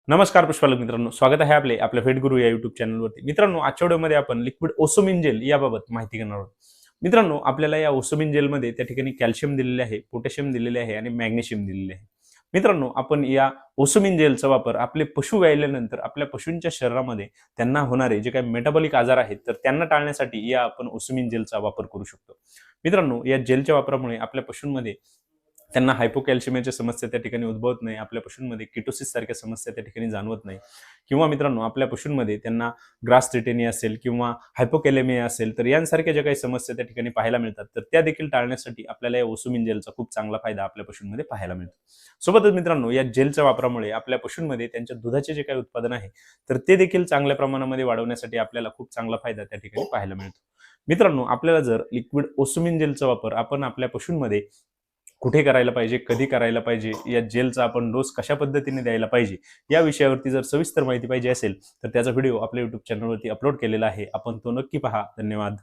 नमस्कार पुष्पालक मित्रांनो, स्वागत आहे आपल्या फेट गुरु या युट्यूब चॅनलवरती. मित्रांनो, आजच्या व्हिडिओमध्ये आपण लिक्विड ओसोमिन जेल याबाबत माहिती घेणार आहोत. मित्रांनो, आपल्याला या ओसोमिन जेलमध्ये त्या ठिकाणी कॅल्शियम दिलेले आहे, पोटॅशियम दिलेले आहे आणि मॅग्नेशियम दिलेले आहे. मित्रांनो, आपण या ओसोमिन जेलचा वापर आपले पशु व्यायल्यानंतर आपल्या पशूंच्या शरीरामध्ये त्यांना होणारे जे काही मेटाबॉलिक आजार आहेत तर त्यांना टाळण्यासाठी या आपण ओसोमिन जेलचा वापर करू शकतो. मित्रांनो, या जेलच्या वापरामुळे आपल्या पशूंमध्ये त्यांना हायपोकॅल्शियमियाच्या समस्या त्या ठिकाणी उद्भवत नाही. आपल्या पशूंमध्ये किटोसिस सारख्या समस्या त्या ठिकाणी जाणवत नाही. किंवा मित्रांनो, आपल्या पशूंमध्ये त्यांना ग्रास असेल किंवा हायपोकॅलेमिया असेल तर यांसारख्या ज्या काही समस्या त्या ठिकाणी पाहायला मिळतात तर त्या देखील टाळण्यासाठी आपल्याला या ओसोमिन जेलचा खूप चांगला फायदा आपल्या पशूंमध्ये पाहायला मिळतो. सोबतच मित्रांनो, या जेलच्या वापरामुळे आपल्या पशूंमध्ये त्यांच्या दुधाचे जे काही उत्पादन आहे तर ते देखील चांगल्या प्रमाणामध्ये वाढवण्यासाठी आपल्याला खूप चांगला फायदा त्या ठिकाणी पाहायला मिळतो. मित्रांनो, आपल्याला जर लिक्विड ओसोमिन जेलचा वापर आपण आपल्या पशूंमध्ये कुठे करायला पाहिजे, कधी करायला पाहिजे, या जेलचा आपण डोस कशा पद्धतीने द्यायला पाहिजे, या विषयावरती जर सविस्तर माहिती पाहिजे असेल तर त्याचा व्हिडिओ आपल्या YouTube चॅनलवरती अपलोड केलेला आहे. आपण तो नक्की पहा. धन्यवाद.